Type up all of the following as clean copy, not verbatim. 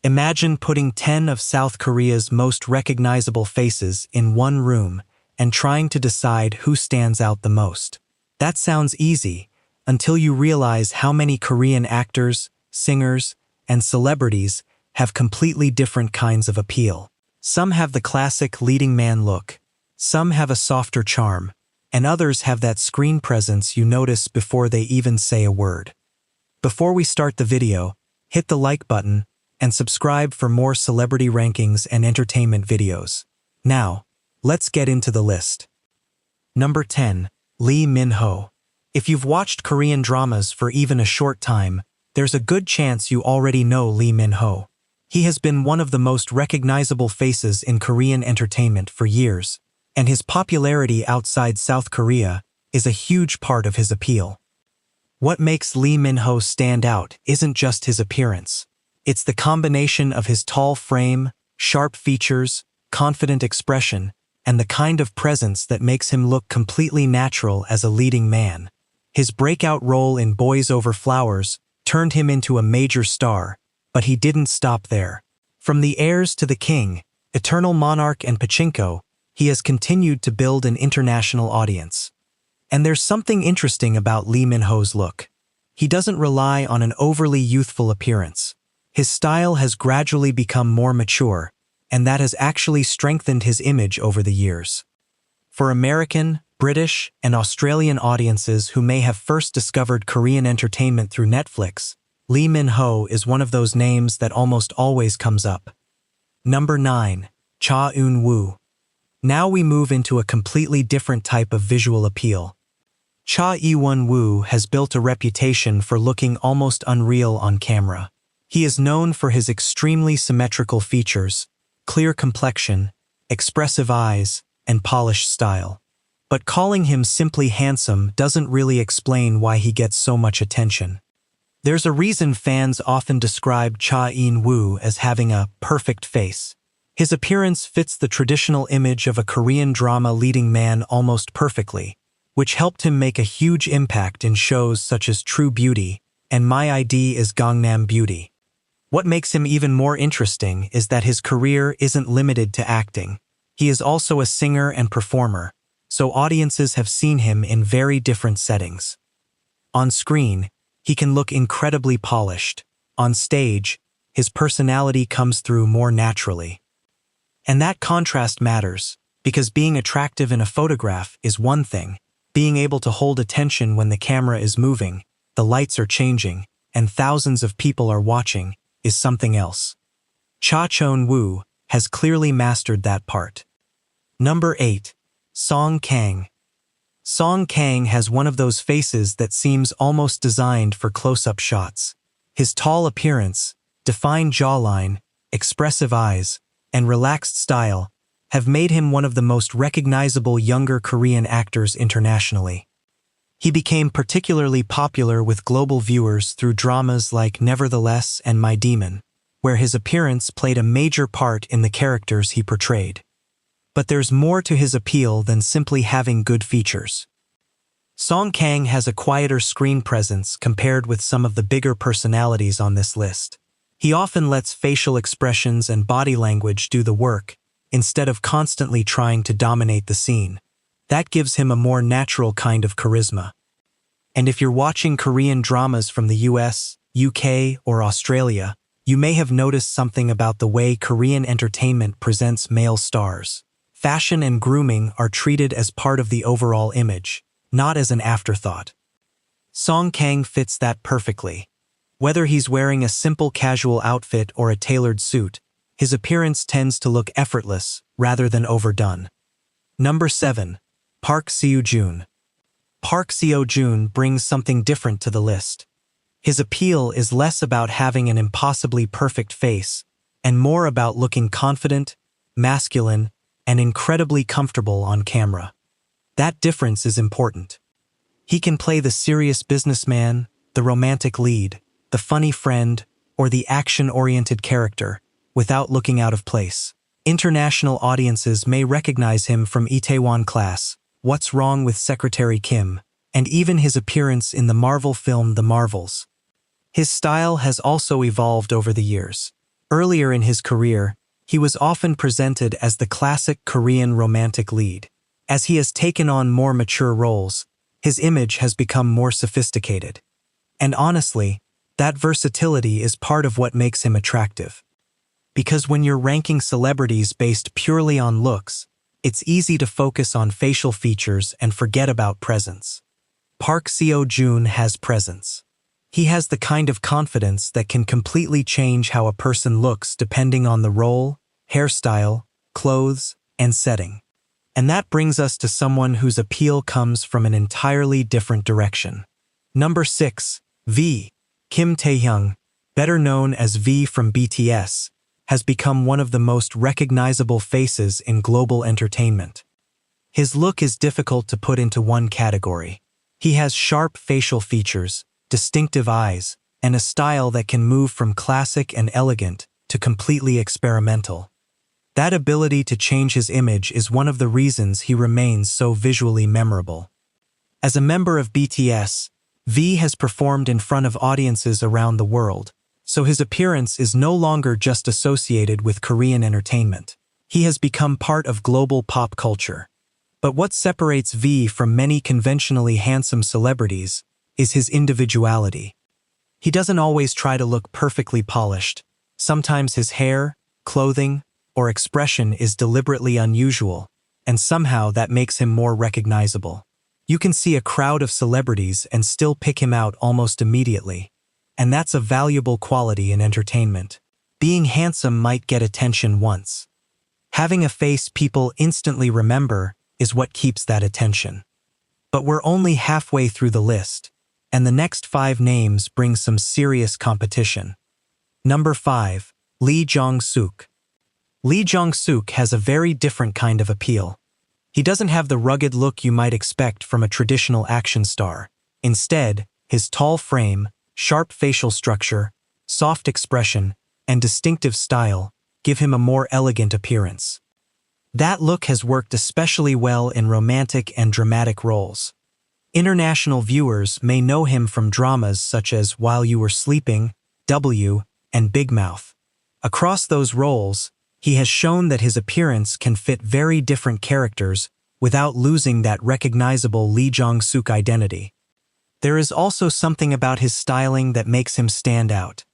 Imagine putting 10 of South Korea's most recognizable faces in one room and trying to decide who stands out the most. That sounds easy, until you realize how many Korean actors, singers, and celebrities have completely different kinds of appeal. Some have the classic leading man look, some have a softer charm, and others have that screen presence you notice before they even say a word. Before we start the video, hit the like button and subscribe for more celebrity rankings and entertainment videos. Now, let's get into the list. Number 10. Lee Min-ho. If you've watched Korean dramas for even a short time, there's a good chance you already know Lee Min-ho. He has been one of the most recognizable faces in Korean entertainment for years, and his popularity outside South Korea is a huge part of his appeal. What makes Lee Min-ho stand out isn't just his appearance. It's the combination of his tall frame, sharp features, confident expression, and the kind of presence that makes him look completely natural as a leading man. His breakout role in Boys Over Flowers turned him into a major star, but he didn't stop there. From The Heirs to the King, Eternal Monarch and Pachinko, he has continued to build an international audience. And there's something interesting about Lee Min-ho's look. He doesn't rely on an overly youthful appearance. His style has gradually become more mature, and that has actually strengthened his image over the years. For American, British, and Australian audiences who may have first discovered Korean entertainment through Netflix, Lee Min-ho is one of those names that almost always comes up. Number 9. Cha Eun-woo. Now we move into a completely different type of visual appeal. Cha Eun-woo has built a reputation for looking almost unreal on camera. He is known for his extremely symmetrical features, clear complexion, expressive eyes, and polished style. But calling him simply handsome doesn't really explain why he gets so much attention. There's a reason fans often describe Cha Eun-woo as having a perfect face. His appearance fits the traditional image of a Korean drama leading man almost perfectly, which helped him make a huge impact in shows such as True Beauty and My ID is Gangnam Beauty. What makes him even more interesting is that his career isn't limited to acting. He is also a singer and performer, so audiences have seen him in very different settings. On screen, he can look incredibly polished. On stage, his personality comes through more naturally. And that contrast matters, because being attractive in a photograph is one thing. Being able to hold attention when the camera is moving, the lights are changing, and thousands of people are watching, is something else. Cha Eun-woo has clearly mastered that part. Number 8. Song Kang. Song Kang has one of those faces that seems almost designed for close-up shots. His tall appearance, defined jawline, expressive eyes, and relaxed style have made him one of the most recognizable younger Korean actors internationally. He became particularly popular with global viewers through dramas like Nevertheless and My Demon, where his appearance played a major part in the characters he portrayed. But there's more to his appeal than simply having good features. Song Kang has a quieter screen presence compared with some of the bigger personalities on this list. He often lets facial expressions and body language do the work, instead of constantly trying to dominate the scene. That gives him a more natural kind of charisma. And if you're watching Korean dramas from the US, UK, or Australia, you may have noticed something about the way Korean entertainment presents male stars. Fashion and grooming are treated as part of the overall image, not as an afterthought. Song Kang fits that perfectly. Whether he's wearing a simple casual outfit or a tailored suit, his appearance tends to look effortless rather than overdone. Number 7. Park Seo-jun. Park Seo-jun brings something different to the list. His appeal is less about having an impossibly perfect face and more about looking confident, masculine, and incredibly comfortable on camera. That difference is important. He can play the serious businessman, the romantic lead, the funny friend, or the action-oriented character without looking out of place. International audiences may recognize him from Itaewon Class, What's Wrong with Secretary Kim, and even his appearance in the Marvel film The Marvels. His style has also evolved over the years. Earlier in his career, he was often presented as the classic Korean romantic lead. As he has taken on more mature roles, his image has become more sophisticated. And honestly, that versatility is part of what makes him attractive. Because when you're ranking celebrities based purely on looks, it's easy to focus on facial features and forget about presence. Park Seo-jun has presence. He has the kind of confidence that can completely change how a person looks depending on the role, hairstyle, clothes, and setting. And that brings us to someone whose appeal comes from an entirely different direction. Number 6. V. Kim Taehyung, better known as V from BTS, has become one of the most recognizable faces in global entertainment. His look is difficult to put into one category. He has sharp facial features, distinctive eyes, and a style that can move from classic and elegant to completely experimental. That ability to change his image is one of the reasons he remains so visually memorable. As a member of BTS, V has performed in front of audiences around the world, so his appearance is no longer just associated with Korean entertainment. He has become part of global pop culture. But what separates V from many conventionally handsome celebrities is his individuality. He doesn't always try to look perfectly polished. Sometimes his hair, clothing, or expression is deliberately unusual, and somehow that makes him more recognizable. You can see a crowd of celebrities and still pick him out almost immediately. And that's a valuable quality in entertainment. Being handsome might get attention once. Having a face people instantly remember is what keeps that attention. But we're only halfway through the list, and the next 5 names bring some serious competition. Number 5. Lee Jong-suk. Lee Jong-suk has a very different kind of appeal. He doesn't have the rugged look you might expect from a traditional action star. Instead, his tall frame, sharp facial structure, soft expression, and distinctive style give him a more elegant appearance. That look has worked especially well in romantic and dramatic roles. International viewers may know him from dramas such as While You Were Sleeping, W, and Big Mouth. Across those roles, he has shown that his appearance can fit very different characters without losing that recognizable Lee Jong-suk identity. There is also something about his styling that makes him stand out.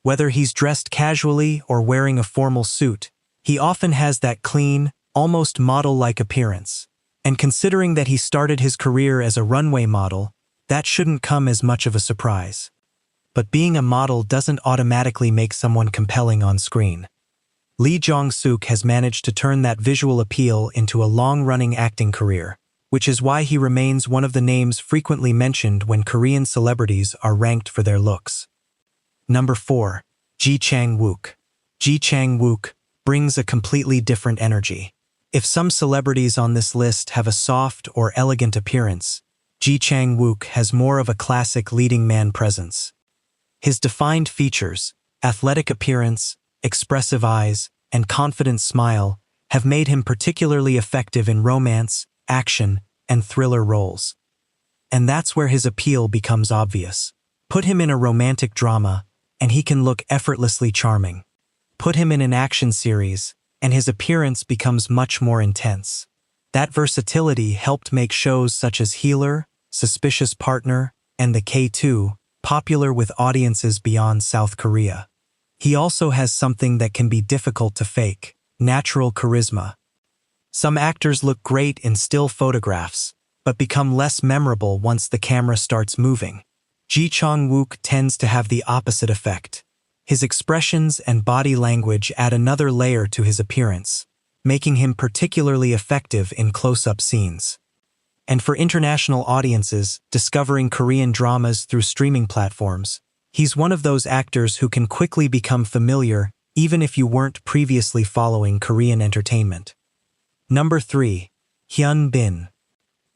Whether he's dressed casually or wearing a formal suit, he often has that clean, almost model-like appearance. And considering that he started his career as a runway model, that shouldn't come as much of a surprise. But being a model doesn't automatically make someone compelling on screen. Lee Jong-suk has managed to turn that visual appeal into a long-running acting career, which is why he remains one of the names frequently mentioned when Korean celebrities are ranked for their looks. Number 4. Chang-wook. Chang-wook brings a completely different energy. If some celebrities on this list have a soft or elegant appearance, Chang-wook has more of a classic leading man presence. His defined features, athletic appearance, expressive eyes, and confident smile have made him particularly effective in romance, action, and thriller roles. And that's where his appeal becomes obvious. Put him in a romantic drama, and he can look effortlessly charming. Put him in an action series, and his appearance becomes much more intense. That versatility helped make shows such as Healer, Suspicious Partner, and The K2 popular with audiences beyond South Korea. He also has something that can be difficult to fake: natural charisma. Some actors look great in still photographs, but become less memorable once the camera starts moving. Chang-wook tends to have the opposite effect. His expressions and body language add another layer to his appearance, making him particularly effective in close-up scenes. And for international audiences discovering Korean dramas through streaming platforms, he's one of those actors who can quickly become familiar even if you weren't previously following Korean entertainment. Number 3. Hyun-bin.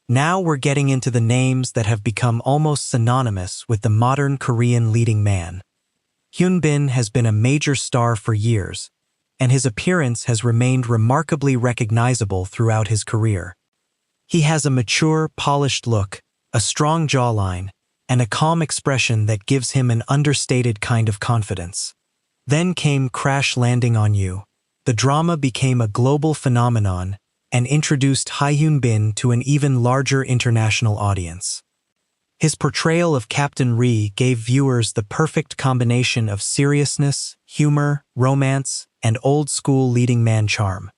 Now we're getting into the names that have become almost synonymous with the modern Korean leading man. Hyun-bin has been a major star for years, and his appearance has remained remarkably recognizable throughout his career. He has a mature, polished look, a strong jawline, and a calm expression that gives him an understated kind of confidence. Then came Crash Landing on You. The drama became a global phenomenon and introduced Hyun Bin to an even larger international audience. His portrayal of Captain Ri gave viewers the perfect combination of seriousness, humor, romance, and old-school leading man charm.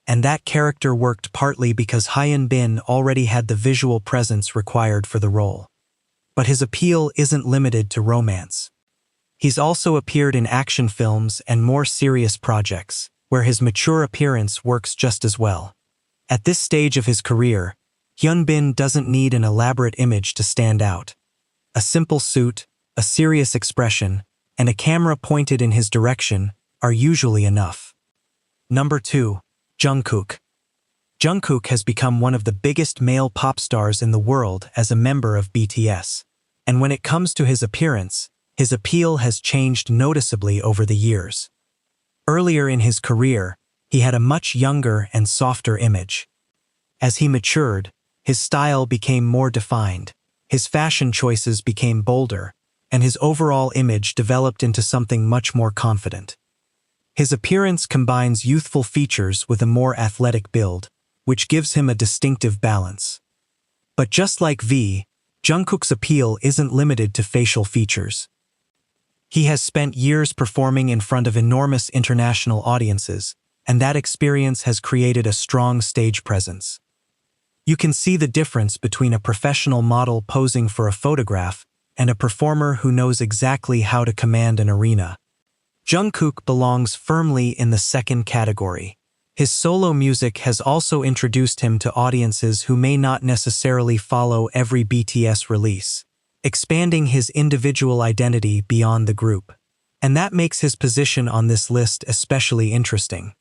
And that character worked partly because Hyun Bin already had the visual presence required for the role. But his appeal isn't limited to romance. He's also appeared in action films and more serious projects, where his mature appearance works just as well. At this stage of his career, Hyun Bin doesn't need an elaborate image to stand out. A simple suit, a serious expression, and a camera pointed in his direction are usually enough. Number 2. Jungkook. Jungkook has become one of the biggest male pop stars in the world as a member of BTS. And when it comes to his appearance, his appeal has changed noticeably over the years. Earlier in his career, he had a much younger and softer image. As he matured, his style became more defined, his fashion choices became bolder, and his overall image developed into something much more confident. His appearance combines youthful features with a more athletic build, which gives him a distinctive balance. But just like V, Jungkook's appeal isn't limited to facial features. He has spent years performing in front of enormous international audiences, and that experience has created a strong stage presence. You can see the difference between a professional model posing for a photograph and a performer who knows exactly how to command an arena. Jungkook belongs firmly in the second category. His solo music has also introduced him to audiences who may not necessarily follow every BTS release, expanding his individual identity beyond the group. And that makes his position on this list especially interesting.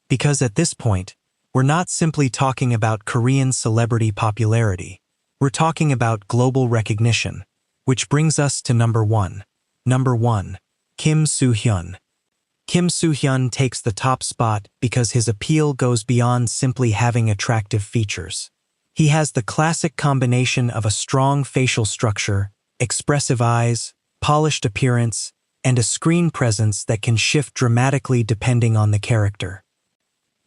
Because at this point, we're not simply talking about Korean celebrity popularity. We're talking about global recognition, which brings us to number 1. Number 1. Kim Soo-hyun. Kim Soo-hyun takes the top spot because his appeal goes beyond simply having attractive features. He has the classic combination of a strong facial structure, expressive eyes, polished appearance, and a screen presence that can shift dramatically depending on the character.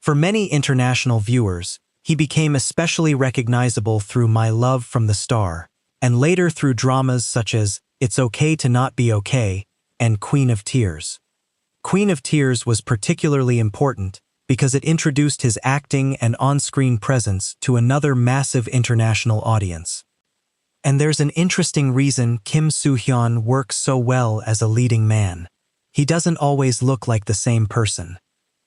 For many international viewers, he became especially recognizable through My Love from the Star, and later through dramas such as It's Okay to Not Be Okay and Queen of Tears. Queen of Tears was particularly important because it introduced his acting and on-screen presence to another massive international audience. And there's an interesting reason Kim Soo-hyun works so well as a leading man. He doesn't always look like the same person.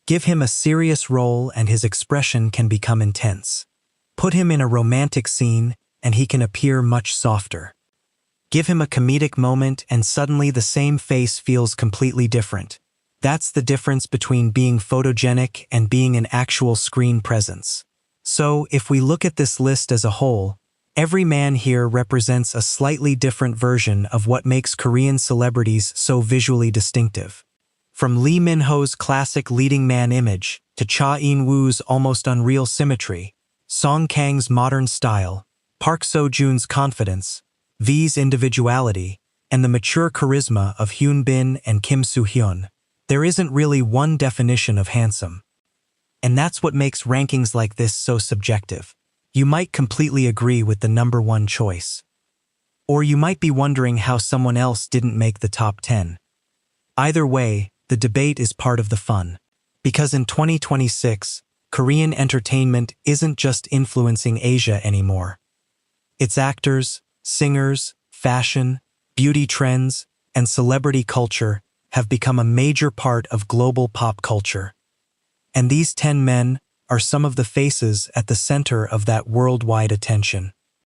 Give him a serious role and his expression can become intense. Put him in a romantic scene and he can appear much softer. Give him a comedic moment and suddenly the same face feels completely different. That's the difference between being photogenic and being an actual screen presence. So, if we look at this list as a whole, every man here represents a slightly different version of what makes Korean celebrities so visually distinctive. From Lee Minho's classic leading man image to Cha Eun-woo's almost unreal symmetry, Song Kang's modern style, Park Seo-jun's confidence, V's individuality, and the mature charisma of Hyun Bin and Kim Soo-hyun, there isn't really one definition of handsome. And that's what makes rankings like this so subjective. You might completely agree with the number 1 choice. Or you might be wondering how someone else didn't make the top 10. Either way, the debate is part of the fun. Because in 2026, Korean entertainment isn't just influencing Asia anymore. Its actors, singers, fashion, beauty trends, and celebrity culture have become a major part of global pop culture. And these 10 men are some of the faces at the center of that worldwide attention.